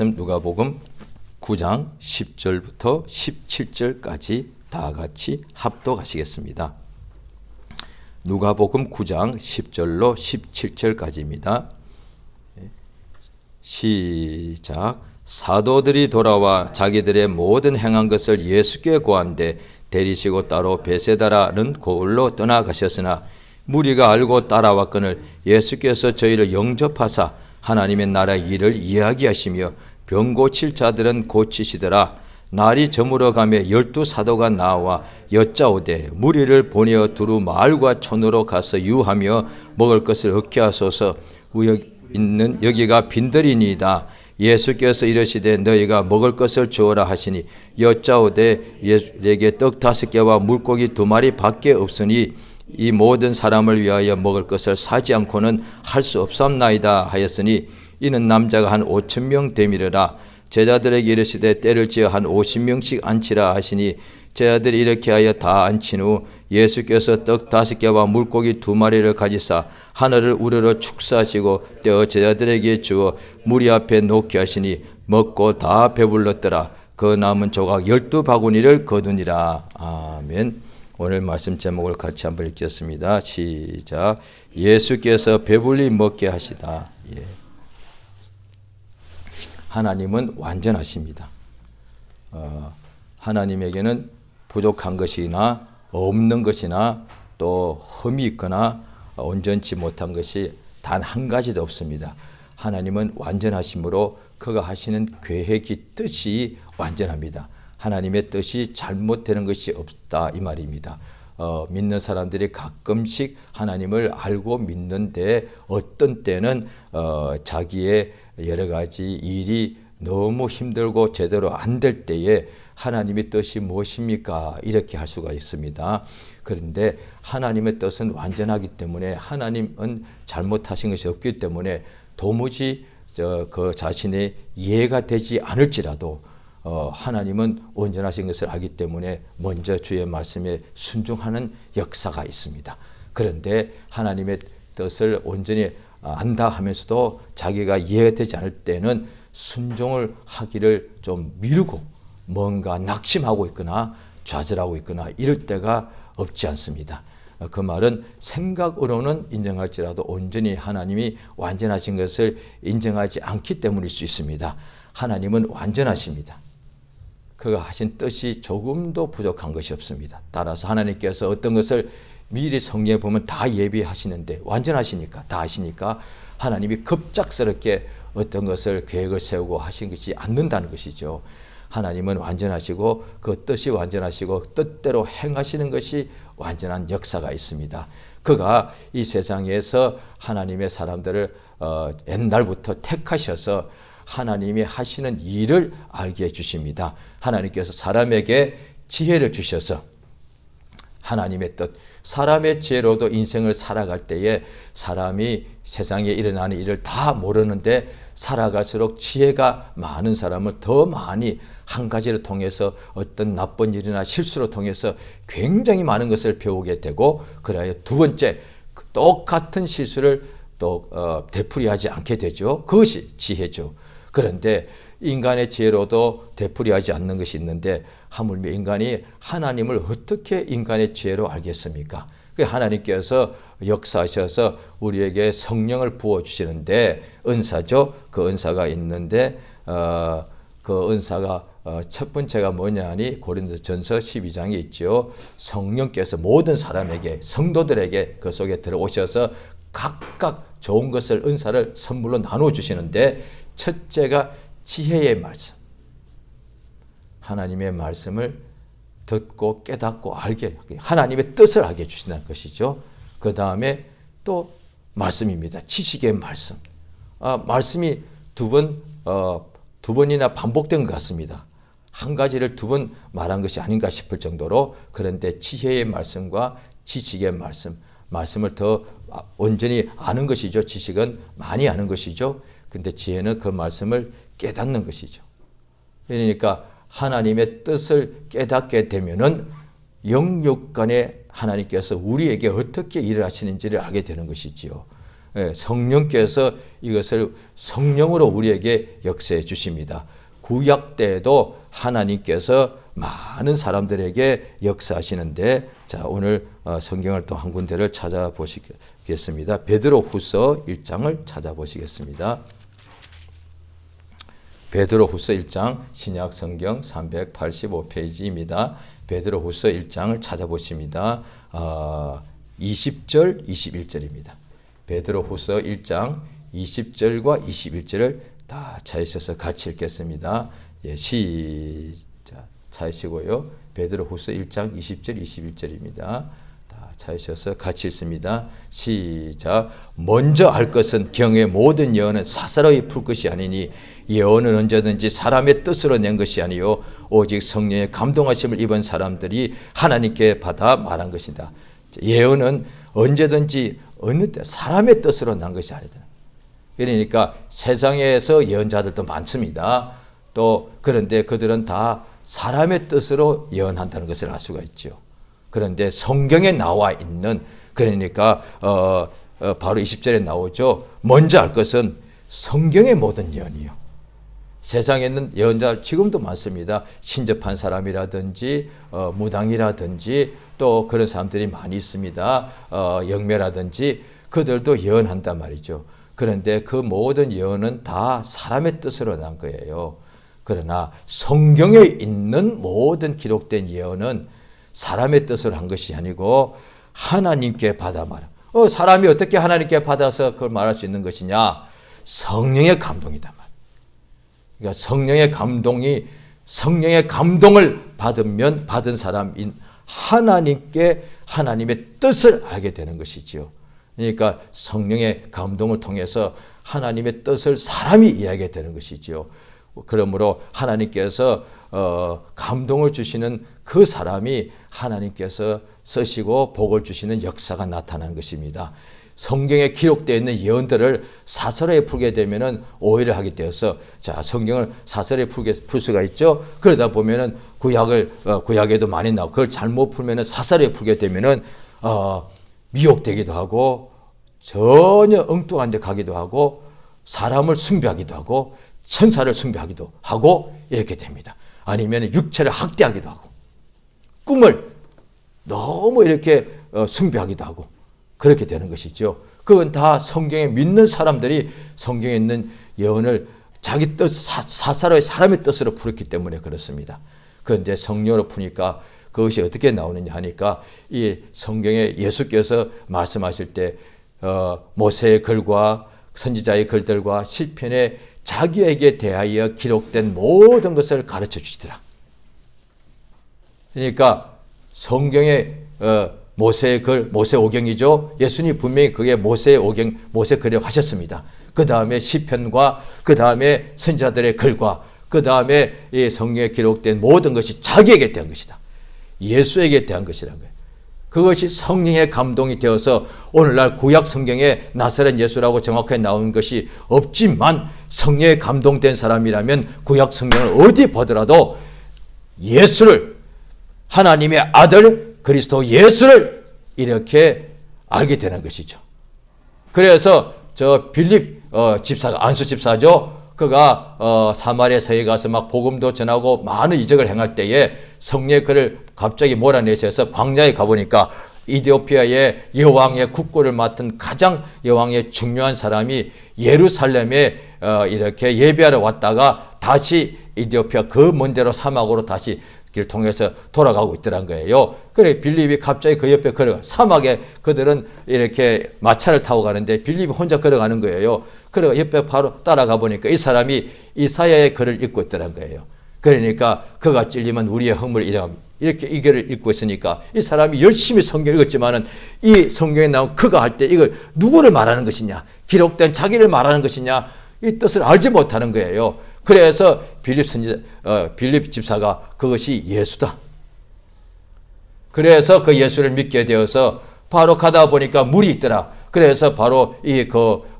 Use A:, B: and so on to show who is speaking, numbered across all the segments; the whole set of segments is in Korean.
A: 누가복음 9장 10절부터 17절까지 다 같이 합독하시겠습니다. 누가복음 9장 10절로 17절까지입니다. 시작. 사도들이 돌아와 자기들의 모든 행한 것을 예수께 고한데 데리시고 따로 베세다라는 고을로 떠나가셨으나 무리가 알고 따라왔거늘 예수께서 저희를 영접하사 하나님의 나라 일을 이야기하시며 병 고칠 자들은 고치시더라. 날이 저물어 가며 12 사도가 나와 여짜오되 무리를 보내어 두루 마을과 촌으로 가서 유하며 먹을 것을 얻게 하소서. 있는 여기가 빈들이니이다. 예수께서 이르시되 너희가 먹을 것을 주어라 하시니 여짜오되 예수에게 떡 5개와 물고기 2마리 밖에 없으니 이 모든 사람을 위하여 먹을 것을 사지 않고는 할 수 없사옵나이다 하였으니 이는 남자가 한 5,000명 되미르라. 제자들에게 이르시되 때를 지어 한 50명씩 앉히라 하시니 제자들이 이렇게 하여 다 앉힌 후 예수께서 떡 5개와 물고기 2마리를 가지사 하늘을 우러러 축사하시고 떼어 제자들에게 주어 무리 앞에 놓게 하시니 먹고 다 배불렀더라. 그 남은 조각 12바구니를 거두니라. 아멘. 오늘 말씀 제목을 같이 한번 읽겠습니다. 시작. 예수께서 배불리 먹게 하시다. 예. 하나님은 완전하십니다. 하나님에게는 부족한 것이나 없는 것이나 또 흠이 있거나 온전치 못한 것이 단 한 가지도 없습니다. 하나님은 완전하심으로 그가 하시는 계획이 뜻이 완전합니다. 하나님의 뜻이 잘못되는 것이 없다 이 말입니다. 믿는 사람들이 가끔씩 하나님을 알고 믿는데 어떤 때는 자기의 여러 가지 일이 너무 힘들고 제대로 안 될 때에 하나님의 뜻이 무엇입니까? 이렇게 할 수가 있습니다. 그런데 하나님의 뜻은 완전하기 때문에 하나님은 잘못하신 것이 없기 때문에 도무지 그 자신의 이해가 되지 않을지라도 하나님은 온전하신 것을 알기 때문에 먼저 주의 말씀에 순종하는 역사가 있습니다. 그런데 하나님의 뜻을 온전히 안다 하면서도 자기가 이해가 되지 않을 때는 순종을 하기를 좀 미루고 뭔가 낙심하고 있거나 좌절하고 있거나 이럴 때가 없지 않습니다. 그 말은 생각으로는 인정할지라도 온전히 하나님이 완전하신 것을 인정하지 않기 때문일 수 있습니다. 하나님은 완전하십니다. 그가 하신 뜻이 조금도 부족한 것이 없습니다. 따라서 하나님께서 어떤 것을 미리 성경에 보면 다 예비하시는데 완전하시니까 다 아시니까 하나님이 급작스럽게 어떤 것을 계획을 세우고 하신 것이 않는다는 것이죠. 하나님은 완전하시고 그 뜻이 완전하시고 뜻대로 행하시는 것이 완전한 역사가 있습니다. 그가 이 세상에서 하나님의 사람들을 옛날부터 택하셔서 하나님이 하시는 일을 알게 해주십니다. 하나님께서 사람에게 지혜를 주셔서 하나님의 뜻, 사람의 지혜로도 인생을 살아갈 때에 사람이 세상에 일어나는 일을 다 모르는데 살아갈수록 지혜가 많은 사람을 더 많이 한 가지를 통해서 어떤 나쁜 일이나 실수를 통해서 굉장히 많은 것을 배우게 되고 그래야 두 번째 똑같은 실수를 또 되풀이하지 않게 되죠. 그것이 지혜죠. 그런데 인간의 지혜로도 되풀이하지 않는 것이 있는데 하물며 인간이 하나님을 어떻게 인간의 지혜로 알겠습니까? 하나님께서 역사하셔서 우리에게 성령을 부어주시는데 은사죠. 그 은사가 있는데 그 은사가 첫 번째가 뭐냐 하니 고린도전서 12장에 있죠. 성령께서 모든 사람에게 성도들에게 그 속에 들어오셔서 각각 좋은 것을 은사를 선물로 나눠주시는데 첫째가 지혜의 말씀. 하나님의 말씀을 듣고 깨닫고 알게 하나님의 뜻을 알게 해주신다는 것이죠. 그 다음에 또 말씀입니다. 지식의 말씀. 말씀이 두 번이나 반복된 것 같습니다. 한 가지를 2번 말한 것이 아닌가 싶을 정도로 그런데 지혜의 말씀과 지식의 말씀을 더 온전히 아는 것이죠. 지식은 많이 아는 것이죠. 근데 지혜는 그 말씀을 깨닫는 것이죠. 그러니까 하나님의 뜻을 깨닫게 되면은 영육 간에 하나님께서 우리에게 어떻게 일을 하시는지를 알게 되는 것이지요. 성령께서 이것을 성령으로 우리에게 역사해 주십니다. 구약 때에도 하나님께서 많은 사람들에게 역사하시는데, 자, 오늘 성경을 또 한 군데를 찾아보시겠습니다. 베드로후서 1장을 찾아보시겠습니다. 베드로후서 1장 신약 성경 385페이지입니다. 베드로후서 1장을 찾아보십니다. 20절, 21절입니다. 베드로후서 1장 20절과 21절을 다 찾으셔서 같이 읽겠습니다. 예, 시작 찾으시고요. 베드로후서 1장 20절, 21절입니다. 다 찾으셔서 같이 읽습니다. 시작. 먼저 알 것은 경의 모든 예언은 사사로이 풀 것이 아니니 예언은 언제든지 사람의 뜻으로 낸 것이 아니요 오직 성령의 감동하심을 입은 사람들이 하나님께 받아 말한 것이다. 예언은 언제든지 어느 때 사람의 뜻으로 난 것이 아니다. 그러니까 세상에서 예언자들도 많습니다. 또 그런데 그들은 다 사람의 뜻으로 예언한다는 것을 알 수가 있죠. 그런데 성경에 나와 있는, 그러니까 바로 20절에 나오죠. 먼저 알 것은 성경의 모든 예언이요. 세상에 있는 예언자 지금도 많습니다. 신접한 사람이라든지 무당이라든지 또 그런 사람들이 많이 있습니다. 영매라든지 그들도 예언한단 말이죠. 그런데 그 모든 예언은 다 사람의 뜻으로 난 거예요. 그러나 성경에 있는 모든 기록된 예언은 사람의 뜻으로 한 것이 아니고 하나님께 받아 말하. 사람이 어떻게 하나님께 받아서 그걸 말할 수 있는 것이냐? 성령의 감동이다. 그러니까 성령의 감동을 받은 사람인 하나님께 하나님의 뜻을 알게 되는 것이지요. 그러니까 성령의 감동을 통해서 하나님의 뜻을 사람이 이해하게 되는 것이지요. 그러므로 하나님께서 감동을 주시는 그 사람이 하나님께서 쓰시고 복을 주시는 역사가 나타나는 것입니다. 성경에 기록되어 있는 예언들을 사설에 풀게 되면은 오해를 하게 되어서, 자, 성경을 사설에 풀 수가 있죠. 그러다 보면은 구약에도 많이 나오고, 그걸 잘못 풀면은 사설에 풀게 되면은 미혹되기도 하고 전혀 엉뚱한 데 가기도 하고 사람을 숭배하기도 하고 천사를 숭배하기도 하고 이렇게 됩니다. 아니면 육체를 학대하기도 하고 꿈을 너무 이렇게 숭배하기도 하고 그렇게 되는 것이죠. 그건 다 성경에 믿는 사람들이 성경에 있는 예언을 자기 뜻, 사사로의 사람의 뜻으로 풀었기 때문에 그렇습니다. 그런데 성령으로 푸니까 그것이 어떻게 나오느냐 하니까 이 성경에 예수께서 말씀하실 때 모세의 글과 선지자의 글들과 시편에 자기에게 대하여 기록된 모든 것을 가르쳐 주시더라. 그러니까 성경에 모세의 글, 모세오경이죠. 예수님 분명히 그게 모세오경, 모세글이라고 하셨습니다. 그 다음에 시편과 그 다음에 선지자들의 글과 그 다음에 이 성경에 기록된 모든 것이 자기에게 대한 것이다. 예수에게 대한 것이라는 거예요. 그것이 성령의 감동이 되어서 오늘날 구약 성경에 나사렛 예수라고 정확하게 나온 것이 없지만 성령의 감동된 사람이라면 구약 성경을 어디 보더라도 예수를, 하나님의 아들 그리스도 예수를 이렇게 알게 되는 것이죠. 그래서 저 빌립 집사가, 안수 집사죠. 그가 사마리아서에 가서 막 복음도 전하고 많은 이적을 행할 때에 성령의 그를 갑자기 몰아내셔서 광야에 가보니까 이디오피아의 여왕의 국고를 맡은 가장 여왕의 중요한 사람이 예루살렘에 이렇게 예배하러 왔다가 다시 이디오피아 그 먼 데로 사막으로 다시 길 통해서 돌아가고 있더란 거예요. 그래 빌립이 갑자기 그 옆에 걸어가, 사막에 그들은 이렇게 마차를 타고 가는데 빌립이 혼자 걸어가는 거예요. 그래서 옆에 바로 따라가 보니까 이 사람이 이사야의 글을 읽고 있더란 거예요. 그러니까 그가 찔리면 우리의 허물 이렇게 이 글을 읽고 있으니까 이 사람이 열심히 성경을 읽었지만은 이 성경에 나온 그가 할 때 이걸 누구를 말하는 것이냐, 기록된 자기를 말하는 것이냐, 이 뜻을 알지 못하는 거예요. 그래서 빌립 집사가 그것이 예수다. 그래서 그 예수를 믿게 되어서 바로 가다 보니까 물이 있더라. 그래서 바로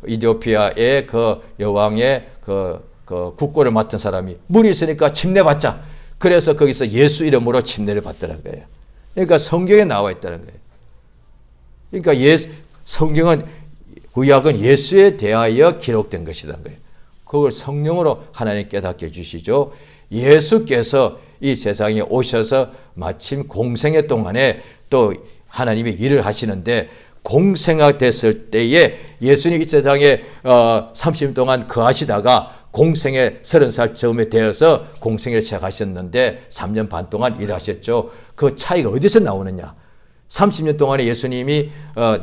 A: 이디오피아의 그 여왕의 그 국고를 맡은 사람이 물이 있으니까 침례받자. 그래서 거기서 예수 이름으로 침례를 받더라는 거예요. 그러니까 성경에 나와 있다는 거예요. 그러니까 성경은 구약은 예수에 대하여 기록된 것이라는 거예요. 그걸 성령으로 하나님 깨닫게 해주시죠. 예수께서 이 세상에 오셔서 마침 공생애 동안에 또 하나님이 일을 하시는데, 공생화 됐을 때에 예수님 이 세상에 30년 동안 거하시다가 공생애 30살 즈음에 되어서 공생애를 시작하셨는데 3년 반 동안 일하셨죠. 그 차이가 어디서 나오느냐? 30년 동안에 예수님이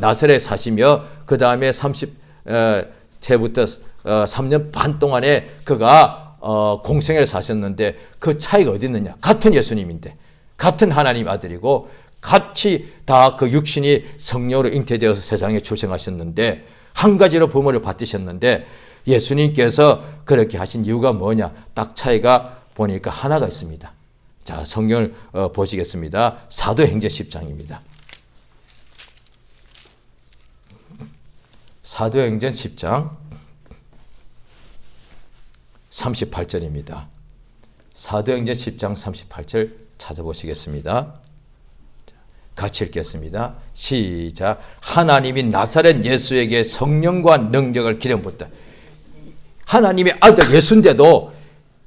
A: 나사렛에 사시며 그 다음에 30세부터 3년 반 동안에 그가 공생애를 사셨는데 그 차이가 어디 있느냐? 같은 예수님인데, 같은 하나님 아들이고 같이 다 그 육신이 성령으로 잉태되어서 세상에 출생하셨는데 한 가지로 부모를 받으셨는데, 예수님께서 그렇게 하신 이유가 뭐냐? 딱 차이가 보니까 하나가 있습니다. 자, 성경을 보시겠습니다. 사도행전 10장입니다. 사도행전 10장 38절입니다. 사도행전 10장 38절 찾아보시겠습니다. 같이 읽겠습니다. 시작. 하나님이 나사렛 예수에게 성령과 능력을 기름 붓다. 하나님의 아들 예수인데도,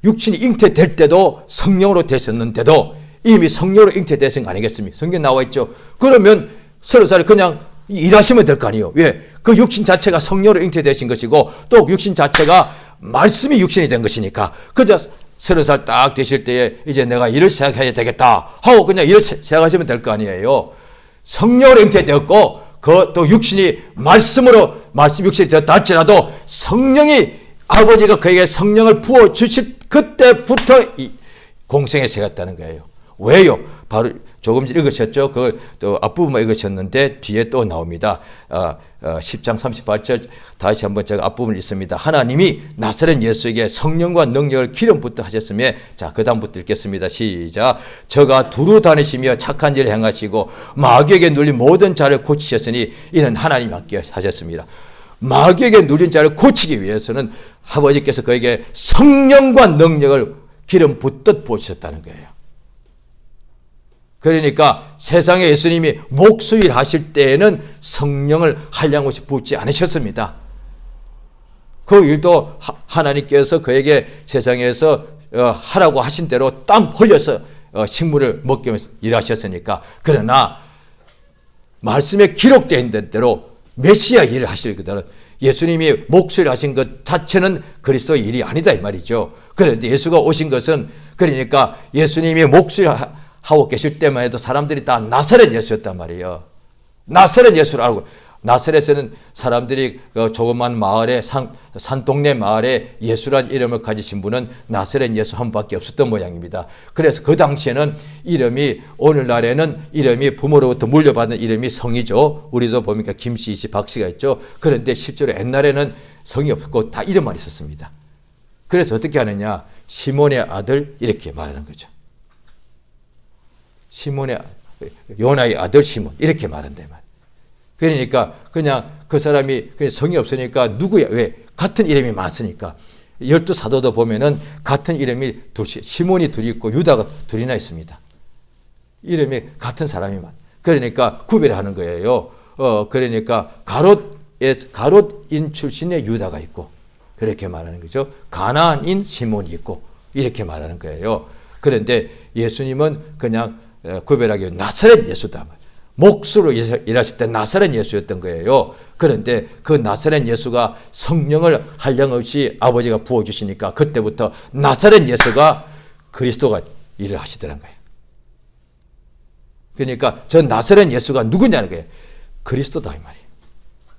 A: 육신이 잉태될 때도 성령으로 되셨는데도 이미 성령으로 잉태되신 거 아니겠습니까? 성경 나와 있죠. 그러면 30살에 그냥 일하시면 될 거 아니에요. 왜? 그 육신 자체가 성령으로 잉태되신 것이고 또 육신 자체가 말씀이 육신이 된 것이니까 그저 30살 딱 되실 때에 이제 내가 일을 시작해야 되겠다 하고 그냥 일을 시작하시면 될 거 아니에요. 성령으로 잉태되었고 그 또 육신이 말씀으로 말씀 육신이 되었다 할지라도 성령이 아버지가 그에게 성령을 부어주실 그때부터 이 공생에 세웠다는 거예요. 왜요? 바로 조금 읽으셨죠? 그걸 또 앞부분만 읽으셨는데 뒤에 또 나옵니다. 10장 38절 다시 한번 제가 앞부분을 읽습니다. 하나님이 나사렛 예수에게 성령과 능력을 기름 붓다 하셨으며, 자, 그 다음부터 읽겠습니다. 시작. 저가 두루 다니시며 착한 일을 행하시고 마귀에게 눌린 모든 자를 고치셨으니 이는 하나님이 함께 하셨습니다. 마귀에게 눌린 자를 고치기 위해서는 아버지께서 그에게 성령과 능력을 기름 붓듯 부으셨다는 거예요. 그러니까 세상에 예수님이 목수일 하실 때에는 성령을 한량없이 붓지 않으셨습니다. 그 일도 하나님께서 그에게 세상에서 하라고 하신 대로 땀 흘려서 식물을 먹기 위해서 일하셨으니까. 그러나 말씀에 기록된 대로 메시아 일을 하실 그대로 예수님이 목수일 하신 것 자체는 그리스도의 일이 아니다 이 말이죠. 그런데 예수가 오신 것은, 그러니까 예수님이 목수일 하고 계실 때만 해도 사람들이 다 나사렛 예수였단 말이에요. 나사렛 예수를 알고, 나사렛에는 사람들이 조그만 마을에 산동네 마을에 예수란 이름을 가지신 분은 나사렛 예수 한 분밖에 없었던 모양입니다. 그래서 그 당시에는 이름이, 오늘날에는 이름이 부모로부터 물려받은 이름이 성이죠. 우리도 보니까 김씨, 이씨, 박씨가 있죠. 그런데 실제로 옛날에는 성이 없고 다 이름만 있었습니다. 그래서 어떻게 하느냐? 시몬의 아들 이렇게 말하는 거죠. 시몬의, 요나의 아들 시몬 이렇게 말한다 말이에요. 그러니까 그냥 그 사람이 성이 없으니까 누구야? 왜? 같은 이름이 많으니까. 12사도도 보면은 같은 이름이 시몬이 둘이 있고 유다가 둘이나 있습니다. 이름이 같은 사람이만. 그러니까 구별하는 거예요. 그러니까 가롯인 출신의 유다가 있고, 그렇게 말하는 거죠. 가나안인 시몬이 있고, 이렇게 말하는 거예요. 그런데 예수님은 그냥 구별하기 위해 나사렛 예수다. 목수로 일하실 때 나사렛 예수였던 거예요. 그런데 그 나사렛 예수가 성령을 한량없이 아버지가 부어주시니까 그때부터 나사렛 예수가 그리스도가 일을 하시더란 거예요. 그러니까 저 나사렛 예수가 누구냐는 거예요. 그리스도다 이 말이에요.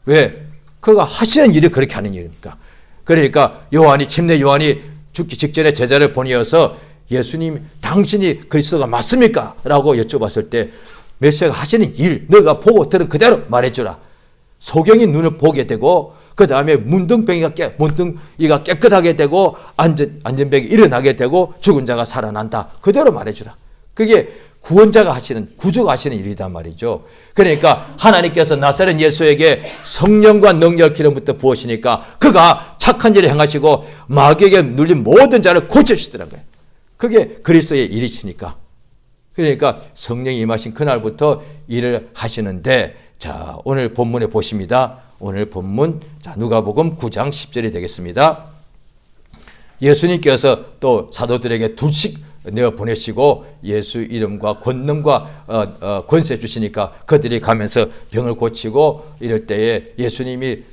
A: 왜? 그가 하시는 일이 그렇게 하는 일입니까? 그러니까 침례 요한이 죽기 직전에 제자를 보내어서 예수님 당신이 그리스도가 맞습니까? 라고 여쭤봤을 때 메시아가 하시는 일 너가 보고 들은 그대로 말해주라. 소경이 눈을 보게 되고 그 다음에 문둥이가 깨끗하게 되고 안전병이 일어나게 되고 죽은 자가 살아난다. 그대로 말해주라. 그게 구원자가 하시는, 구주가 하시는 일이단 말이죠. 그러니까 하나님께서 나사렛 예수에게 성령과 능력을 기름부터 부으시니까 그가 착한 일을 행하시고 마귀에게 눌린 모든 자를 고쳐주시더라고요. 그게 그리스도의 일이시니까. 그러니까 성령이 임하신 그날부터 일을 하시는데, 자, 오늘 본문에 보십니다. 오늘 본문, 자, 누가복음 9장 10절이 되겠습니다. 예수님께서 또 사도들에게 둘씩 내어 보내시고 예수 이름과 권능과 권세 주시니까 그들이 가면서 병을 고치고 이럴 때에 예수님이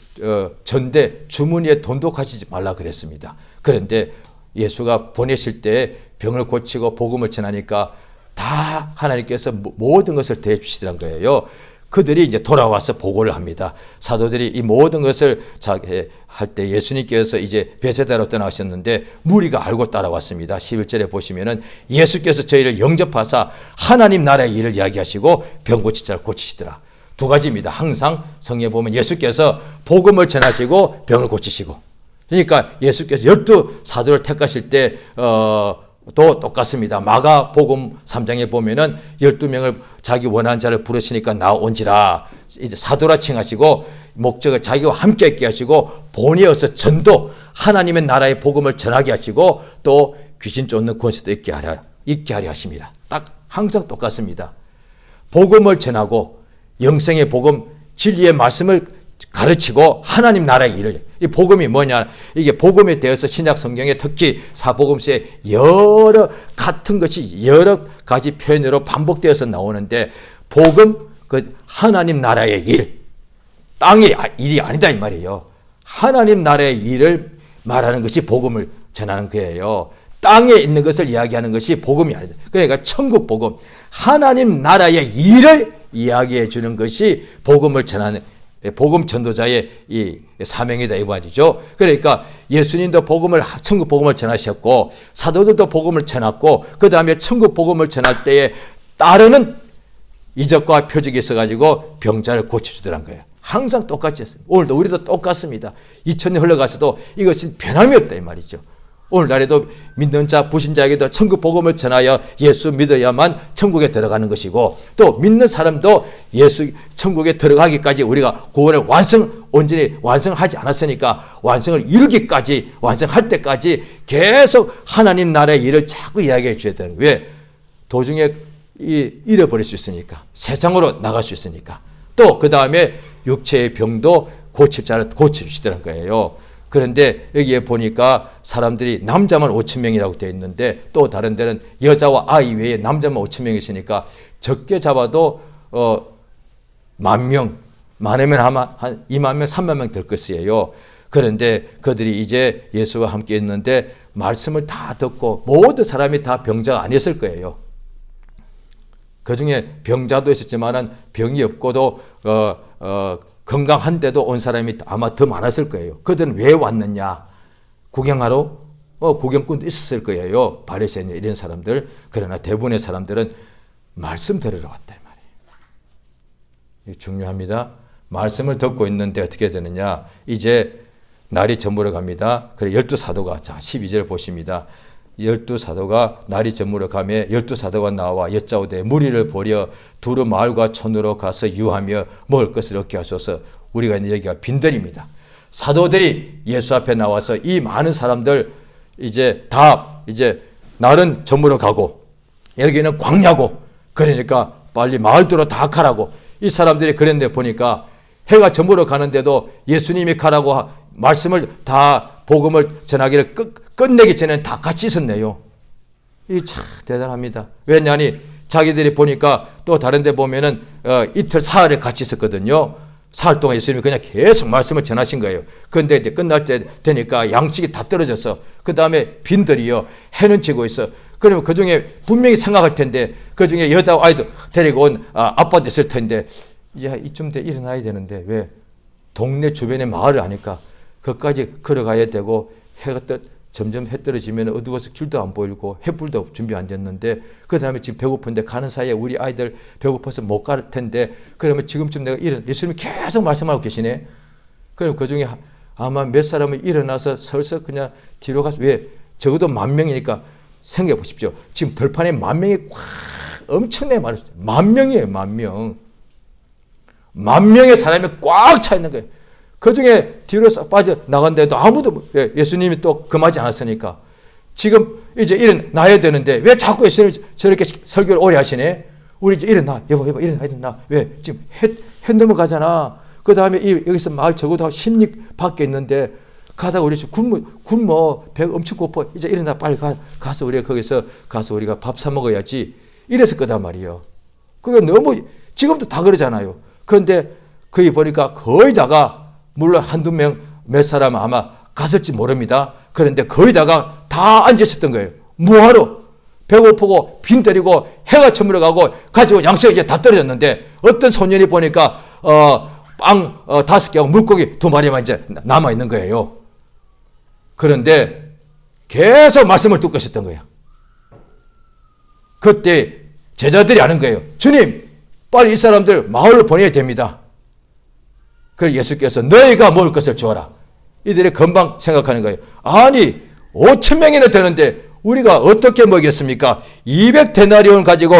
A: 전대 주머니에 돈도 가지지 말라 그랬습니다. 그런데 예수가 보내실 때 병을 고치고 복음을 전하니까 다 하나님께서 모든 것을 대해 주시더란 거예요. 그들이 이제 돌아와서 보고를 합니다. 사도들이 이 모든 것을 할 때 예수님께서 이제 베세다로 떠나셨는데 무리가 알고 따라왔습니다. 11절에 보시면은 예수께서 저희를 영접하사 하나님 나라의 일을 이야기하시고 병 고친 자를 고치시더라. 두 가지입니다. 항상 성경에 보면 예수께서 복음을 전하시고 병을 고치시고, 그러니까 예수께서 12사도를 택하실 때 또 똑같습니다. 마가복음 3장에 보면은 12명을 자기 원하는 자를 부르시니까 나온지라 이제 사도라 칭하시고 목적을 자기와 함께 있게 하시고 본이어서 전도 하나님의 나라의 복음을 전하게 하시고 또 귀신 쫓는 권세도 있게 하려 하십니다. 딱 항상 똑같습니다. 복음을 전하고 영생의 복음 진리의 말씀을 가르치고 하나님 나라의 일을, 이 복음이 뭐냐, 이게 복음에 대해서 신약 성경에 특히 사복음서에 여러 같은 것이 여러 가지 표현으로 반복되어서 나오는데 복음, 그 하나님 나라의 일, 땅의 일이 아니다 이 말이에요. 하나님 나라의 일을 말하는 것이 복음을 전하는 거예요. 땅에 있는 것을 이야기하는 것이 복음이 아니다. 그러니까 천국 복음, 하나님 나라의 일을 이야기해 주는 것이 복음을 전하는 복음 전도자의 이 사명이다 이 말이죠. 그러니까 예수님도 천국 복음을 전하셨고 사도들도 복음을 전했고 그 다음에 천국 복음을 전할 때에 따르는 이적과 표적이 있어가지고 병자를 고쳐주더란 거예요. 항상 똑같이 했어요. 오늘도 우리도 똑같습니다. 2000년 흘러가서도 이것은 변함이 없다 이 말이죠. 오늘날에도 믿는 자, 불신자에게도 천국 복음을 전하여 예수 믿어야만 천국에 들어가는 것이고 또 믿는 사람도 예수 천국에 들어가기까지 우리가 구원을 온전히 완성하지 않았으니까 완성을 이루기까지, 완성할 때까지 계속 하나님 나라의 일을 자꾸 이야기해 줘야 되는 거예요. 왜? 도중에 잃어버릴 수 있으니까, 세상으로 나갈 수 있으니까. 또 그 다음에 육체의 병도 고칠 자를 고쳐주시더란 거예요. 그런데 여기에 보니까 사람들이 남자만 5,000명이라고 되어 있는데 또 다른 데는 여자와 아이 외에 남자만 5,000명이 있으니까 적게 잡아도 10,000명, 많으면 아마 한 20,000명, 30,000명 될 것이에요. 그런데 그들이 이제 예수와 함께 있는데 말씀을 다 듣고 모든 사람이 다 병자가 아니었을 거예요. 그 중에 병자도 있었지만 병이 없고도 건강한데도 온 사람이 아마 더 많았을 거예요. 그들은 왜 왔느냐? 구경하러? 구경꾼도 있었을 거예요. 바리새인 이런 사람들. 그러나 대부분의 사람들은 말씀 들으러 왔다 이 말이에요. 이게 중요합니다. 말씀을 듣고 있는데 어떻게 되느냐? 이제 날이 저물어 갑니다. 그래 12사도가, 자 12절 보십니다. 12사도가 날이 저물어 가며 12사도가 나와 여짜오되 무리를 버려 두루 마을과 촌으로 가서 유하며 먹을 것을 얻게 하소서. 우리가 있는 여기가 빈들입니다. 사도들이 예수 앞에 나와서 이 많은 사람들 이제 날은 저물어 가고 여기는 광야고 그러니까 빨리 마을들로 다 가라고 이 사람들이 그랬는데 보니까 해가 저물어 가는데도 예수님이 가라고 말씀을 다 복음을 전하기를 끝내기 전에는 다 같이 있었네요. 이 참 대단합니다. 왜냐하니 자기들이 보니까 또 다른 데 보면은 이틀 사흘에 같이 있었거든요. 사흘 동안 예수님이 그냥 계속 말씀을 전하신 거예요. 그런데 이제 끝날 때 되니까 양식이 다 떨어져서 그 다음에 빈들이요. 해는 지고 있어. 그러면 그 중에 분명히 생각할 텐데 그 중에 여자 아이들 데리고 온 아빠도 있을 텐데 야 이쯤 돼 일어나야 되는데 왜 동네 주변에 마을을 아니까 그까지 걸어가야 되고 해가 점점 해 떨어지면 어두워서 길도 안 보이고 횃불도 준비 안 됐는데 그 다음에 지금 배고픈데 가는 사이에 우리 아이들 배고파서 못 갈 텐데 그러면 지금쯤 내가 예수님이 계속 말씀하고 계시네. 그럼 그 중에 아마 몇 사람은 일어나서 설서 그냥 뒤로 가서 왜 적어도 10,000명이니까 생각해 보십시오. 지금 들판에 10,000명이 꽉 엄청나게 많았어요. 10,000명이에요. 10,000명. 10,000명의 사람이 꽉 차 있는 거예요. 그 중에 뒤로 싹 빠져나간데도 아무도 예수님이 또 금하지 않았으니까 지금 이제 일어나야 되는데 왜 자꾸 예수님이 저렇게 설교를 오래 하시네? 우리 이제 일어나. 여보, 일어나. 왜? 지금 해 넘어가잖아. 그 다음에 여기서 마을 적어도 10리 밖에 있는데 가다가 우리 지금 굶어. 배가 엄청 고파. 이제 일어나. 빨리 가서 우리가 거기서 가서 우리가 밥 사 먹어야지. 이랬을 거단 말이에요. 그게 너무, 지금도 다 그러잖아요. 그런데 거기 보니까 거의 다가, 물론 한두 명, 몇 사람은 아마 갔을지 모릅니다. 그런데 거의 다가 다 앉아있었던 거예요. 뭐하러? 배고프고 빈들이고 해가 저물어가고 가지고 양식이 이제 다 떨어졌는데 어떤 소년이 보니까 빵 5개하고 물고기 2마리만 이제 남아있는 거예요. 그런데 계속 말씀을 듣고 있었던 거예요. 그때 제자들이 아는 거예요. 주님, 빨리 이 사람들 마을로 보내야 됩니다. 그래서 예수께서 너희가 먹을 것을 주어라. 이들이 금방 생각하는 거예요. 아니 5,000명이나 되는데 우리가 어떻게 먹겠습니까? 200데나리온 가지고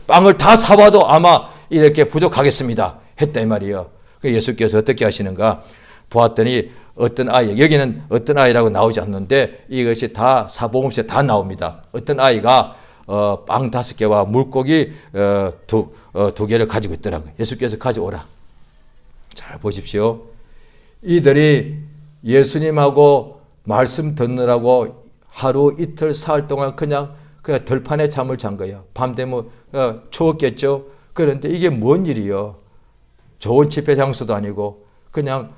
A: 빵을 다 사와도 아마 이렇게 부족하겠습니다. 했다 이 말이에요. 그래서 예수께서 어떻게 하시는가? 보았더니 어떤 아이, 여기는 어떤 아이라고 나오지 않는데 이것이 다 사복음서에 다 나옵니다. 어떤 아이가 빵 5개와 물고기 두 개를 가지고 있더라고요. 예수께서 가져오라. 잘 보십시오. 이들이 예수님하고 말씀 듣느라고 하루 이틀 사흘 동안 그냥 들판에 잠을 잔 거예요. 밤 되면 추웠겠죠. 그런데 이게 뭔 일이요? 좋은 집회 장소도 아니고 그냥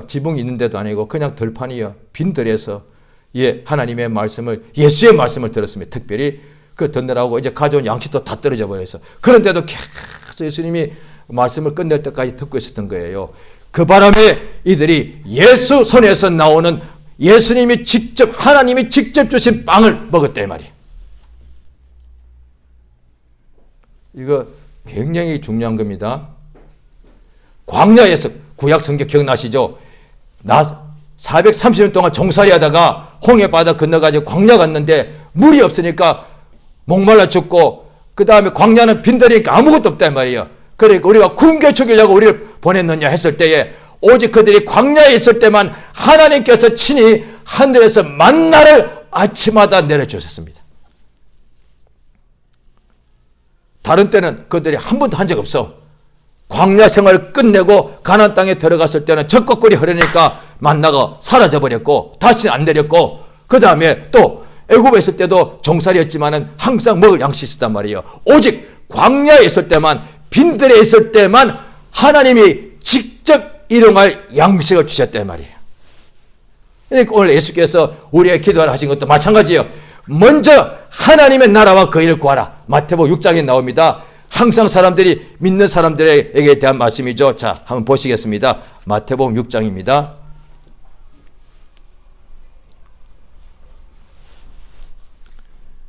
A: 지붕이 있는 데도 아니고 그냥 들판이요. 빈들에서 하나님의 말씀을, 예수의 말씀을 들었습니다. 특별히 그 듣느라고 이제 가져온 양식도 다 떨어져 버려서. 그런데도 계속 예수님이 말씀을 끝낼 때까지 듣고 있었던 거예요. 그 바람에 이들이 예수 손에서 나오는 예수님이 직접, 하나님이 직접 주신 빵을 먹었다 이 말이에요. 이거 굉장히 중요한 겁니다. 광야에서, 구약 성경 기억나시죠? 430년 동안 종살이 하다가 홍해 바다 건너가지고 광야 갔는데 물이 없으니까 목말라 죽고, 그 다음에 광야는 빈들이니까 아무것도 없다 이 말이에요. 그러니까 우리가 굶겨 죽이려고 우리를 보냈느냐 했을 때에 오직 그들이 광야에 있을 때만 하나님께서 친히 하늘에서 만나를 아침마다 내려주셨습니다. 다른 때는 그들이 한 번도 한 적 없어. 광야 생활을 끝내고 가나안 땅에 들어갔을 때는 적곡거리 흐르니까 만나가 사라져버렸고 다시는 안 내렸고, 그 다음에 또 애굽에 있을 때도 종살이였지만은 항상 먹을 양식이 있었단 말이에요. 오직 광야에 있을 때만, 빈들에 있을 때만 하나님이 직접 일용할 양식을 주셨단 말이에요. 그러니까 오늘 예수께서 우리의 기도를 하신 것도 마찬가지예요. 먼저 하나님의 나라와 그 일을 구하라. 마태복음 6장에 나옵니다. 항상 사람들이, 믿는 사람들에게 대한 말씀이죠. 자, 한번 보시겠습니다. 마태복음 6장입니다.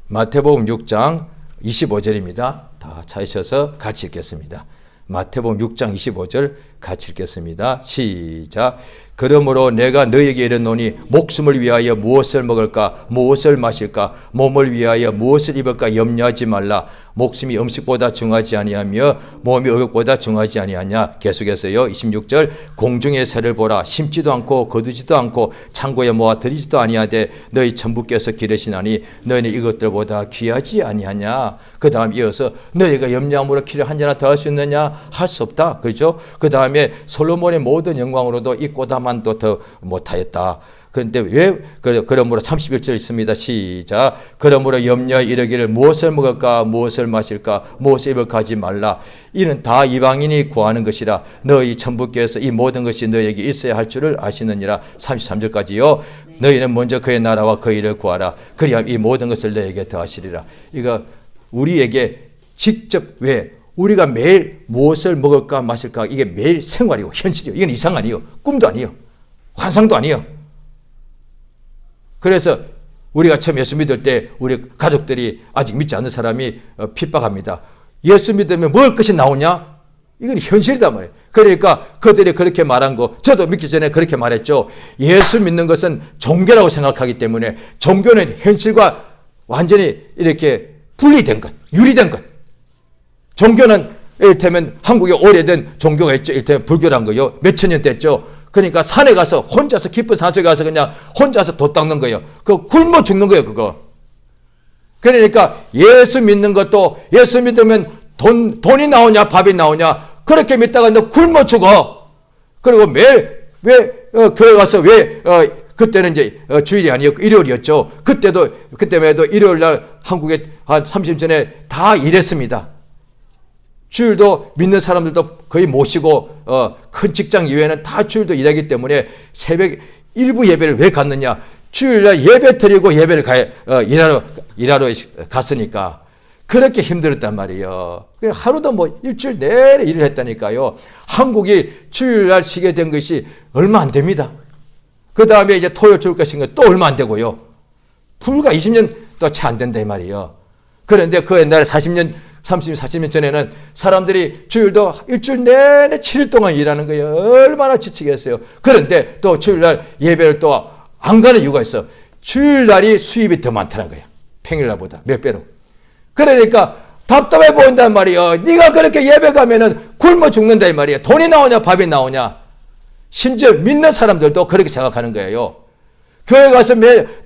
A: 마태복음 6장 25절입니다. 다 찾으셔서 같이 읽겠습니다. 마태복음 6장 25절 같이 읽겠습니다. 시작. 그러므로 내가 너희에게 이르노니 목숨을 위하여 무엇을 먹을까, 무엇을 마실까, 몸을 위하여 무엇을 입을까 염려하지 말라. 목숨이 음식보다 중하지 아니하며 몸이 의복보다 중하지 아니하냐. 계속해서요. 26절. 공중의 새를 보라. 심지도 않고 거두지도 않고 창고에 모아 들이지도 아니하되 너희 천부께서 기르시나니 너희는 이것들보다 귀하지 아니하냐. 그 다음 이어서 너희가 염려함으로 키를 한 자나 더 할 수 있느냐. 할 수 없다. 그렇죠? 그 다음에 솔로몬의 모든 영광으로도 이 꼬다만도 더 못하였다. 그런데 왜? 그러므로 31절 있습니다. 시작. 그러므로 염려에 이르기를 무엇을 먹을까, 무엇을 마실까, 무엇을 입을까 하지 말라. 이는 다 이방인이 구하는 것이라. 너희 천부께서 이 모든 것이 너희에게 있어야 할 줄을 아시느니라. 33절까지요. 너희는 먼저 그의 나라와 그 일을 구하라. 그리하면 이 모든 것을 너희에게 더하시리라. 이거 우리에게 직접, 왜? 우리가 매일 무엇을 먹을까 마실까, 이게 매일 생활이고 현실이요. 이건 이상 아니에요. 꿈도 아니에요. 환상도 아니에요. 그래서 우리가 처음 예수 믿을 때 우리 가족들이 아직 믿지 않는 사람이 핍박합니다. 예수 믿으면 먹을 것이 나오냐? 이건 현실이단 말이에요. 그러니까 그들이 그렇게 말한 거, 저도 믿기 전에 그렇게 말했죠. 예수 믿는 것은 종교라고 생각하기 때문에 종교는 현실과 완전히 이렇게 분리된 것, 유리된 것. 종교는 이를테면 한국에 오래된 종교가 있죠. 이를테면 불교란 거요. 몇천 년 됐죠. 그러니까 산에 가서 혼자서, 깊은 산속에 가서 그냥 혼자서 돛 닦는 거예요. 그거 굶어 죽는 거예요, 그거. 그러니까 예수 믿는 것도, 예수 믿으면 돈이 나오냐 밥이 나오냐 그렇게 믿다가 너 굶어 죽어. 그리고 매일 교회 가서 그때는 이제 주일이 아니었고 일요일이었죠. 그때만 해도 일요일 날 한국에 한 30년 전에 다 일했습니다. 주일도 믿는 사람들도 거의 모시고 큰 직장 이외에는 다 주일도 일하기 때문에 새벽 일부 예배를 왜 갔느냐? 주일날 예배 드리고 예배를 일하러 갔으니까 그렇게 힘들었단 말이에요. 하루도 뭐 일주일 내내 일을 했다니까요. 한국이 주일날 쉬게 된 것이 얼마 안 됩니다. 그 다음에 이제 토요일 줄 것인 또 얼마 안 되고요. 불과 20년도 채 안 된다 이 말이에요. 그런데 그 옛날에 40년 전에는 사람들이 주일도 일주일 내내 7일 동안 일하는 거예요. 얼마나 지치겠어요. 그런데 또 주일날 예배를 또 안 가는 이유가 있어. 주일날이 수입이 더 많다는 거예요. 평일날보다 몇 배로. 그러니까 답답해 보인단 말이에요. 네가 그렇게 예배 가면은 굶어 죽는다 이 말이에요. 돈이 나오냐 밥이 나오냐. 심지어 믿는 사람들도 그렇게 생각하는 거예요. 교회 가서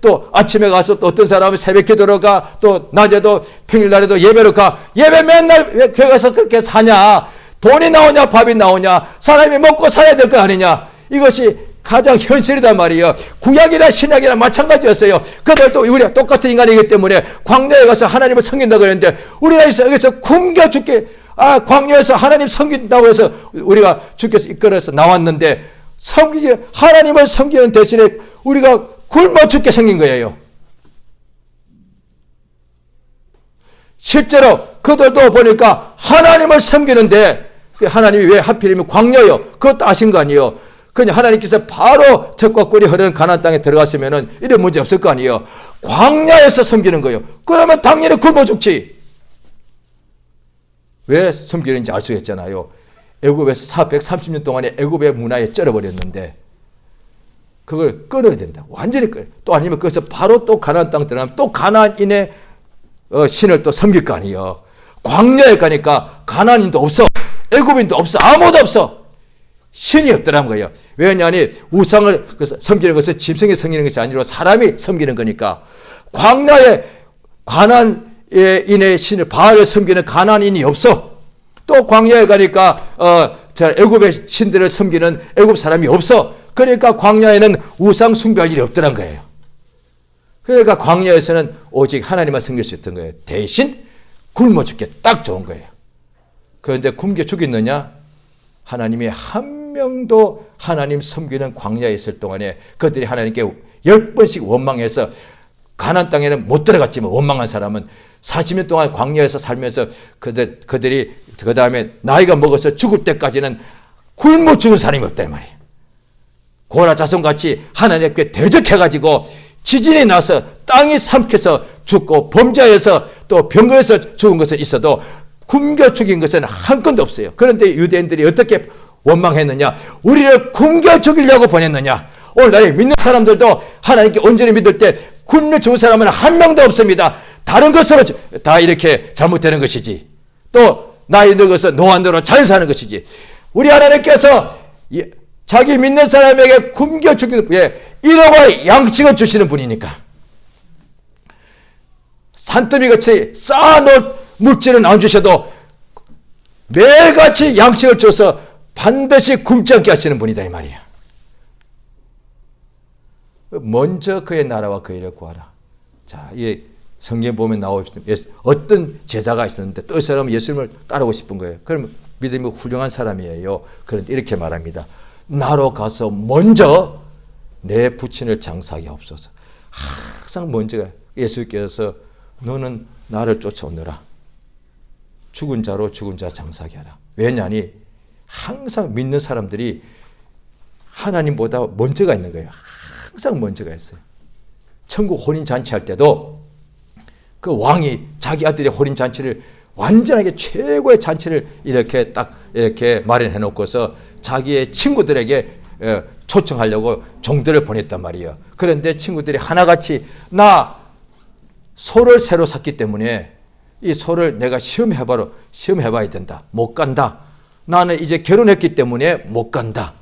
A: 또 아침에 가서 또 어떤 사람은 새벽 기도로 가, 또 낮에도 평일날에도 예배로 가. 예배 맨날 왜 교회 가서 그렇게 사냐. 돈이 나오냐 밥이 나오냐. 사람이 먹고 살아야 될 거 아니냐. 이것이 가장 현실이단 말이에요. 구약이나 신약이나 마찬가지였어요. 그들도 우리가 똑같은 인간이기 때문에 광야에 가서 하나님을 섬긴다고 그랬는데 우리가 여기서 굶겨 죽게 광야에서 하나님 섬긴다고 해서 우리가 주께서 이끌어서 나왔는데 하나님을 섬기는 대신에 우리가 굶어 죽게 생긴 거예요. 실제로 그들도 보니까 하나님을 섬기는데 하나님이 왜 하필이면 광야요? 그것도 아신 거 아니에요? 그냥 하나님께서 바로 젖과 꿀이 흐르는 가나안 땅에 들어갔으면은 이런 문제 없을 거 아니에요. 광야에서 섬기는 거예요. 그러면 당연히 굶어 죽지. 왜 섬기는지 알 수 있잖아요. 애굽에서 430년 동안의 애굽의 문화에 쩔어버렸는데 그걸 끊어야 된다. 완전히 끊어. 또 아니면 거기서 바로 또 가나안 땅 들어가면 또 가나안인의 신을 또 섬길 거 아니에요. 광야에 가니까 가나안인도 없어. 애굽인도 없어. 아무도 없어. 신이 없더란 거예요. 왜냐하니 우상을 섬기는 것은 짐승이 섬기는 것이 아니라 사람이 섬기는 거니까. 광야에 가나안인의 신을 바알을 섬기는 가나안인이 없어. 또 광야에 가니까 애굽의 신들을 섬기는 애굽 사람이 없어. 그러니까 광야에는 우상 숭배할 일이 없더란 거예요. 그러니까 광야에서는 오직 하나님만 섬길 수 있던 거예요. 대신 굶어 죽게 딱 좋은 거예요. 그런데 굶겨 죽였느냐? 하나님이 한 명도 하나님 섬기는 광야에 있을 동안에 그들이 하나님께 10번씩 원망해서 가나안 땅에는 못 들어갔지만 원망한 사람은 40년 동안 광야에서 살면서 그들이 그 다음에 나이가 먹어서 죽을 때까지는 굶어 죽은 사람이 없다 이 말이에요. 고라 자손같이 하나님께 대적해가지고 지진이 나서 땅이 삼켜서 죽고 범죄에서 또 병거에서 죽은 것은 있어도 굶겨 죽인 것은 한 건도 없어요. 그런데 유대인들이 어떻게 원망했느냐? 우리를 굶겨 죽이려고 보냈느냐? 오늘날 믿는 사람들도 하나님께 온전히 믿을 때 굶겨 죽은 사람은 한 명도 없습니다. 다른 것으로 다 이렇게 잘못되는 것이지. 또 나이 늙어서 노안으로 잘 사는 것이지. 우리 하나님께서 자기 믿는 사람에게 굶겨 죽이는 분에 일용할 양식을 주시는 분이니까. 산더미같이 쌓아놓은 물질은 안 주셔도 매일같이 양식을 줘서 반드시 굶지 않게 하시는 분이다 이 말이야. 먼저 그의 나라와 그의 일을 구하라. 자, 이 성경 보면 나오십니다. 어떤 제자가 있었는데 또 이 사람은 예수님을 따르고 싶은 거예요. 그러면 믿음이 훌륭한 사람이에요. 그런데 이렇게 말합니다. 나로 가서 먼저 내 부친을 장사하게 하옵소서. 항상 먼저가 예수께서 너는 나를 쫓아오느라 죽은 자로 죽은 자 장사하게 하라. 왜냐하니 항상 믿는 사람들이 하나님보다 먼저가 있는 거예요. 항상 먼저가 있어요. 천국 혼인잔치 할 때도 그 왕이 자기 아들의 혼인잔치를 완전하게 최고의 잔치를 이렇게 딱 이렇게 마련해 놓고서 자기의 친구들에게 초청하려고 종들을 보냈단 말이에요. 그런데 친구들이 하나같이 나 소를 새로 샀기 때문에 이 소를 내가 시험해봐야 된다. 못 간다. 나는 이제 결혼했기 때문에 못 간다.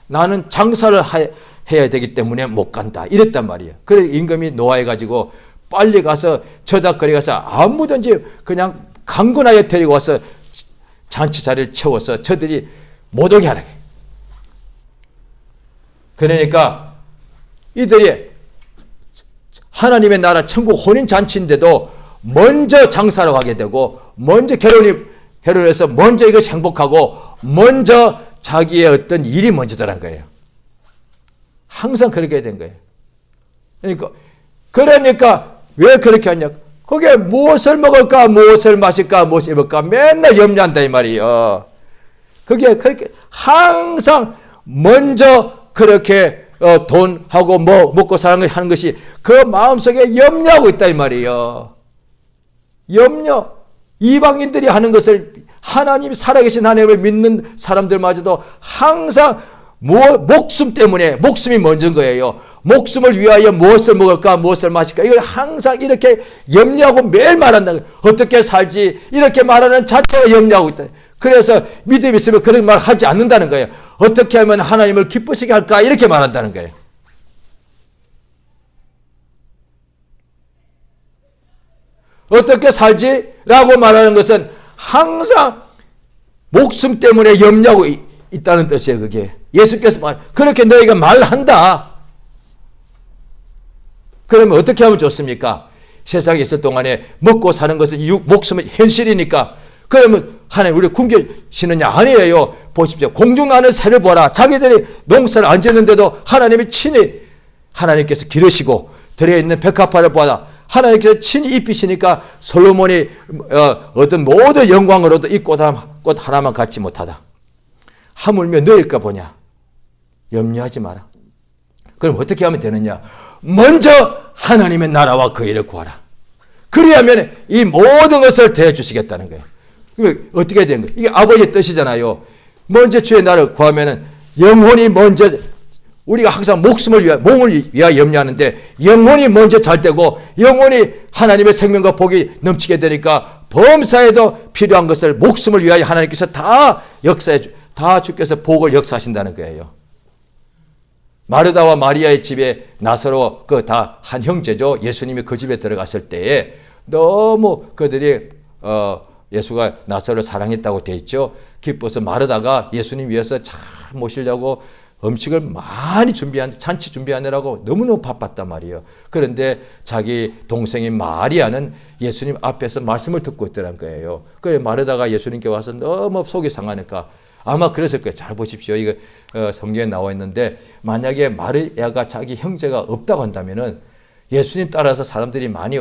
A: 나는 장사를 해야 되기 때문에 못 간다. 이랬단 말이에요. 그래 임금이 노하해가지고 빨리 가서 저작거리 가서 아무든지 그냥 강건하게 데리고 와서 잔치 자리를 채워서 저들이 못 오게 하라. 그러니까 이들이 하나님의 나라 천국 혼인잔치인데도 먼저 장사로 가게 되고 먼저 결혼해서 먼저 이것이 행복하고 먼저 자기의 어떤 일이 먼저더란 거예요. 항상 그렇게 된 거예요. 그러니까 왜 그렇게 하냐? 거기에 무엇을 먹을까, 무엇을 마실까, 무엇을 입을까 맨날 염려한다 이 말이에요. 그게 그렇게 항상 먼저 그렇게 돈하고 뭐 먹고 사는 것이 그 마음속에 염려하고 있다 이 말이에요. 염려. 이방인들이 하는 것을 하나님 살아계신 하나님을 믿는 사람들마저도 항상 목숨 때문에 목숨이 먼저인 거예요. 목숨을 위하여 무엇을 먹을까 무엇을 마실까 이걸 항상 이렇게 염려하고 매일 말한다. 어떻게 살지 이렇게 말하는 자체가 염려하고 있다. 그래서 믿음이 있으면 그런 말 하지 않는다는 거예요. 어떻게 하면 하나님을 기쁘시게 할까 이렇게 말한다는 거예요. 어떻게 살지? 라고 말하는 것은 항상 목숨 때문에 염려하고 있다는 뜻이에요. 그게 예수께서 그렇게 너희가 말한다. 그러면 어떻게 하면 좋습니까? 세상에 있을 동안에 먹고 사는 것은 목숨은 현실이니까 그러면 하나님 우리 굶기시느냐? 아니에요. 보십시오. 공중나는 새를 보라. 자기들이 농사를 안 짓는데도 하나님이 친히 하나님께서 기르시고 들어있는 백합화를 보라. 하나님께서 친히 입히시니까 솔로몬이 어떤 모든 영광으로도 이 꽃 하나만 갖지 못하다. 하물며 너일까 보냐. 염려하지 마라. 그럼 어떻게 하면 되느냐? 먼저 하나님의 나라와 그 일을 구하라. 그리하면 이 모든 것을 대해주시겠다는 거예요. 어떻게 된 거예요? 이게 아버지의 뜻이잖아요. 먼저 주의 나라를 구하면 영혼이 먼저 우리가 항상 목숨을 위하여 몸을 위하여 염려하는데 영혼이 먼저 잘 되고 영혼이 하나님의 생명과 복이 넘치게 되니까 범사에도 필요한 것을 목숨을 위하여 하나님께서 다 주께서 복을 역사하신다는 거예요. 마르다와 마리아의 집에 나사로 그 다 한 형제죠. 예수님이 그 집에 들어갔을 때에 너무 그들이 예수가 나사로를 사랑했다고 돼 있죠. 기뻐서 마르다가 예수님 위해서 잘 모시려고 음식을 많이 잔치 준비하느라고 너무너무 바빴단 말이에요. 그런데 자기 동생인 마리아는 예수님 앞에서 말씀을 듣고 있더란 거예요. 그래 마르다가 예수님께 와서 너무 속이 상하니까 아마 그랬을 거예요. 잘 보십시오. 이거 성경에 나와 있는데 만약에 마리아가 자기 형제가 없다고 한다면은 예수님 따라서 사람들이 많이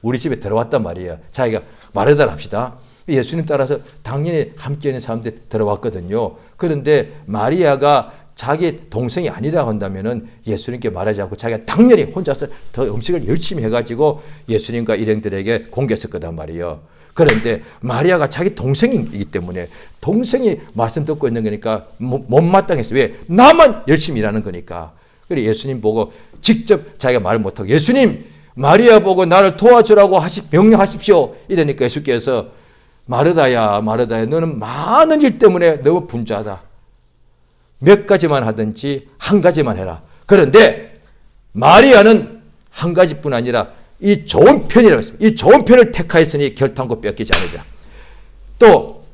A: 우리 집에 들어왔단 말이에요. 자기가 마르다를 합시다. 예수님 따라서 당연히 함께 있는 사람들이 들어왔거든요. 그런데 마리아가 자기 동생이 아니라고 한다면은 예수님께 말하지 않고 자기가 당연히 혼자서 더 음식을 열심히 해가지고 예수님과 일행들에게 공개했을 거단 말이에요. 그런데 마리아가 자기 동생이기 때문에 동생이 말씀 듣고 있는 거니까 못마땅했어요. 왜? 나만 열심히 일하는 거니까. 그래 예수님 보고 직접 자기가 말을 못하고 예수님 마리아 보고 나를 도와주라고 명령하십시오. 이러니까 예수께서 마르다야 너는 많은 일 때문에 너무 분주하다. 몇 가지만 하든지 한 가지만 해라. 그런데 마리아는 한 가지뿐 아니라 이 좋은 편이라고 했습니다. 이 좋은 편을 택하였으니 결탄코 뺏기지 않으리라. 또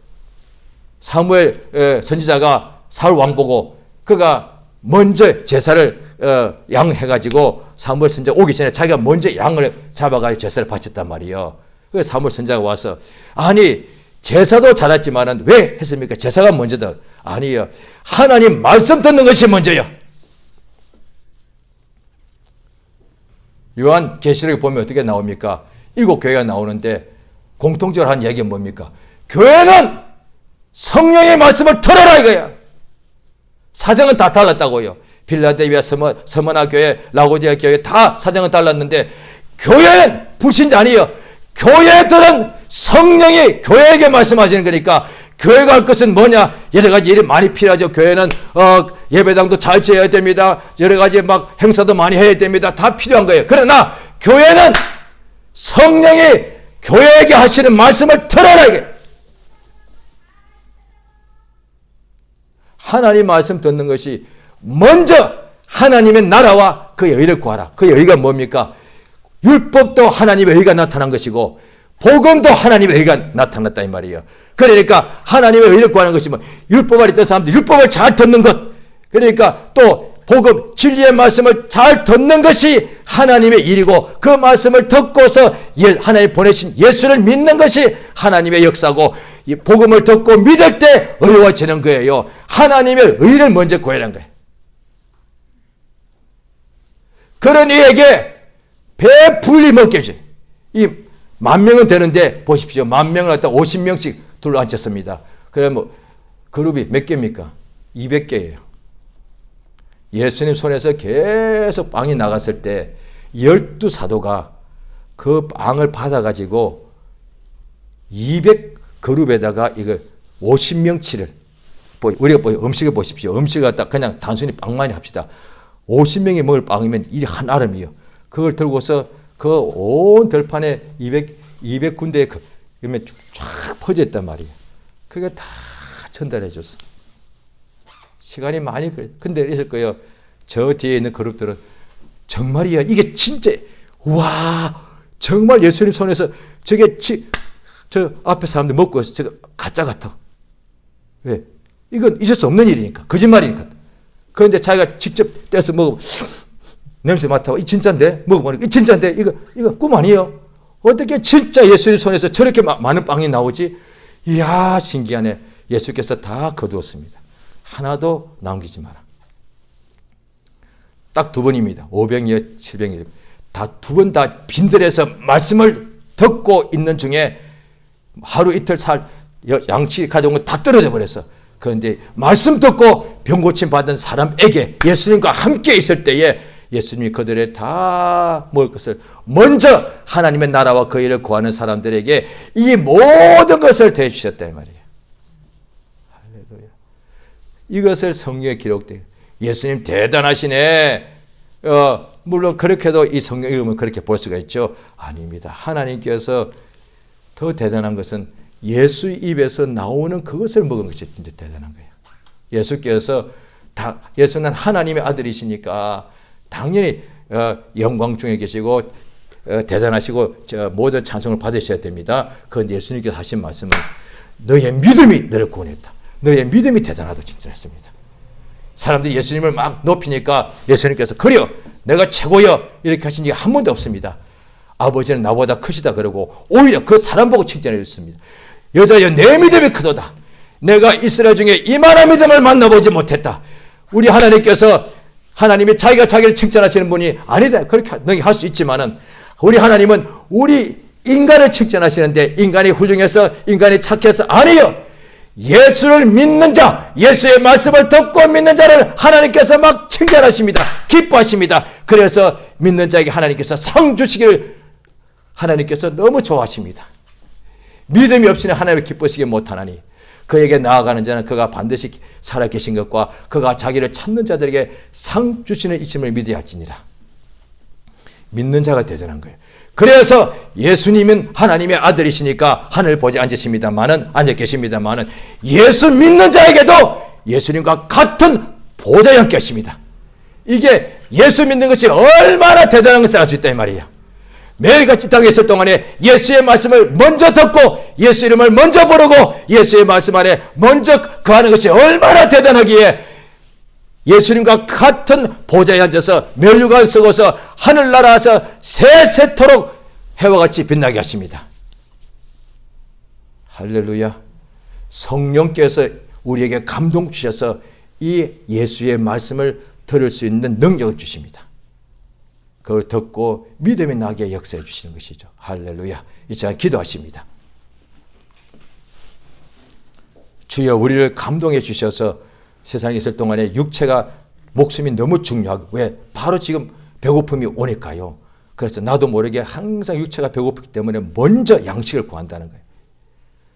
A: 사무엘 선지자가 사울 왕 보고 그가 먼저 제사를 양해가지고 사무엘 선지자 오기 전에 자기가 먼저 양을 잡아가지고 제사를 바쳤단 말이에요. 그래서 사무엘 선지자가 와서 아니 제사도 잘했지만은 왜 했습니까? 제사가 먼저다. 아니에요. 하나님 말씀 듣는 것이 먼저요. 요한 계시록에 보면 어떻게 나옵니까? 7교회가 나오는데 공통적으로 한 얘기는 뭡니까? 교회는 성령의 말씀을 들어라 이거야. 사정은 다 달랐다고요. 빌라델비아 서머나 교회, 라고디아 교회 다 사정은 달랐는데 교회는 불신자 아니에요. 교회들은 성령이 교회에게 말씀하시는 거니까 교회가 할 것은 뭐냐? 여러 가지 일이 많이 필요하죠. 교회는 예배당도 잘 지어야 됩니다. 여러 가지 막 행사도 많이 해야 됩니다. 다 필요한 거예요. 그러나 교회는 성령이 교회에게 하시는 말씀을 들어라 이게. 하나님 말씀 듣는 것이 먼저 하나님의 나라와 그의 의를 구하라. 그의 의가 뭡니까? 율법도 하나님의 의가 나타난 것이고 복음도 하나님의 의가 나타났다 이 말이에요. 그러니까 하나님의 의를 구하는 것이 뭐 율법 아래 있던 사람들 율법을 잘 듣는 것, 그러니까 또 복음 진리의 말씀을 잘 듣는 것이 하나님의 일이고 그 말씀을 듣고서 하나님 보내신 예수를 믿는 것이 하나님의 역사고 이 복음을 듣고 믿을 때 의로워지는 거예요. 하나님의 의를 먼저 구하라는 거예요. 그런 이에게 배불리 먹게 이 10,000명은 되는데 보십시오. 10,000명을 갖다 50명씩 둘러앉혔습니다. 그래 뭐 그룹이 몇 개입니까? 200개예요. 예수님 손에서 계속 빵이 나갔을 때 12사도가 그 빵을 받아가지고 200그룹에다가 이걸 50명치를 우리가 음식을 보십시오. 음식을 갖다 그냥 단순히 빵만이 합시다. 50명이 먹을 빵이면 이 한 아름이요. 그걸 들고서 그 온 들판에 200군데에 그러면 쫙 퍼져 있단 말이에요. 그게 다 전달해 줬어. 시간이 많이 그래. 근데 있을 거예요. 저 뒤에 있는 그룹들은 정말이야. 이게 진짜 와 정말 예수님 손에서 저게 저 앞에 사람들 먹고 있어. 저거 가짜 같아. 왜? 이건 있을 수 없는 일이니까. 거짓말이니까. 그런데 자기가 직접 떼서 먹어 냄새 맡아. 이 진짜인데 먹어보니까 이 진짜인데 이거 꿈 아니에요? 어떻게 진짜 예수님 손에서 저렇게 많은 빵이 나오지? 이야 신기하네. 예수께서 다 거두었습니다. 하나도 남기지 마라. 딱 2번입니다. 500여 700여 다 2번 다 빈들에서 말씀을 듣고 있는 중에 하루 이틀 양치 가져온 거 다 떨어져 버렸어. 그런데 말씀 듣고 병고침 받은 사람에게 예수님과 함께 있을 때에 예수님이 그들의 다 먹을 것을 먼저 하나님의 나라와 그 일을 구하는 사람들에게 이 모든 것을 대해 주셨다 이 말이에요. 할렐루야. 이것을 성경에 기록돼요. 예수님 대단하시네. 물론 그렇게도 이 성경 읽으면 그렇게 볼 수가 있죠. 아닙니다. 하나님께서 더 대단한 것은 예수 입에서 나오는 그것을 먹은 것이 진짜 대단한 거예요. 예수께서 예수는 하나님의 아들이시니까 당연히 영광 중에 계시고 대단하시고 모든 찬송을 받으셔야 됩니다. 그런데 예수님께서 하신 말씀은 너의 믿음이 너를 구원했다. 너의 믿음이 대단하다고 칭찬했습니다. 사람들이 예수님을 막 높이니까 예수님께서 그래요. 내가 최고여 이렇게 하신 적이 한 번도 없습니다. 아버지는 나보다 크시다 그러고 오히려 그 사람 보고 칭찬해 주셨습니다. 여자여 내 믿음이 크도다. 내가 이스라엘 중에 이만한 믿음을 만나보지 못했다. 우리 하나님께서 하나님이 자기가 자기를 칭찬하시는 분이 아니다. 그렇게 너희 할 수 있지만은 우리 하나님은 우리 인간을 칭찬하시는데 인간이 훌륭해서 인간이 착해서 아니요. 예수를 믿는 자, 예수의 말씀을 듣고 믿는 자를 하나님께서 막 칭찬하십니다. 기뻐하십니다. 그래서 믿는 자에게 하나님께서 상 주시기를 하나님께서 너무 좋아하십니다. 믿음이 없이는 하나님을 기쁘시게 못하나니 그에게 나아가는 자는 그가 반드시 살아계신 것과 그가 자기를 찾는 자들에게 상 주시는 이심을 믿어야 할지니라. 믿는 자가 대단한 거예요. 그래서 예수님은 하나님의 아들이시니까 하늘 보좌에 앉아 계십니다마는 예수 믿는 자에게도 예수님과 같은 보좌에 앉게 하십니다. 이게 예수 믿는 것이 얼마나 대단한 것을 알 수 있다 이 말이에요. 매일같이 땅에 있을 동안에 예수의 말씀을 먼저 듣고 예수 이름을 먼저 부르고 예수의 말씀 안에 먼저 거하는 것이 얼마나 대단하기에 예수님과 같은 보좌에 앉아서 면류관 쓰고서 하늘나라에서 세세토록 해와 같이 빛나게 하십니다. 할렐루야. 성령께서 우리에게 감동 주셔서 이 예수의 말씀을 들을 수 있는 능력을 주십니다. 그걸 듣고 믿음이 나게 역사해 주시는 것이죠. 할렐루야. 이 시간 기도하십니다. 주여 우리를 감동해 주셔서 세상에 있을 동안에 육체가 목숨이 너무 중요하고 왜? 바로 지금 배고픔이 오니까요. 그래서 나도 모르게 항상 육체가 배고프기 때문에 먼저 양식을 구한다는 거예요.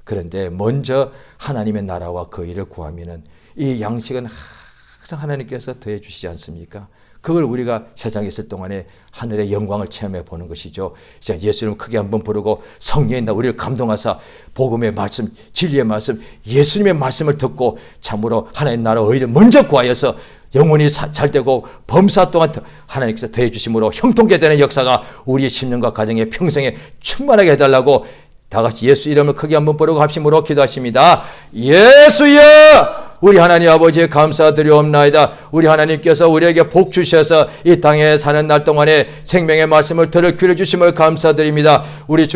A: 그런데 먼저 하나님의 나라와 그 일을 구하면은 이 양식은 항상 하나님께서 더해 주시지 않습니까? 그걸 우리가 세상에 있을 동안에 하늘의 영광을 체험해 보는 것이죠. 예수님을 크게 한번 부르고 성령이 우리를 감동하사 복음의 말씀, 진리의 말씀, 예수님의 말씀을 듣고 참으로 하나님의 나라와 의를 먼저 구하여서 영혼이 잘되고 범사 동안 하나님께서 더해 주심으로 형통케 되는 역사가 우리의 심령과 가정의 평생에 충만하게 해달라고 다 같이 예수 이름을 크게 한번 부르고 합심으로 기도하십니다. 예수여! 우리 하나님 아버지 감사드리옵나이다. 우리 하나님께서 우리에게 복 주셔서 이 땅에 사는 날 동안에 생명의 말씀을 들을 귀를 주심을 감사드립니다. 우리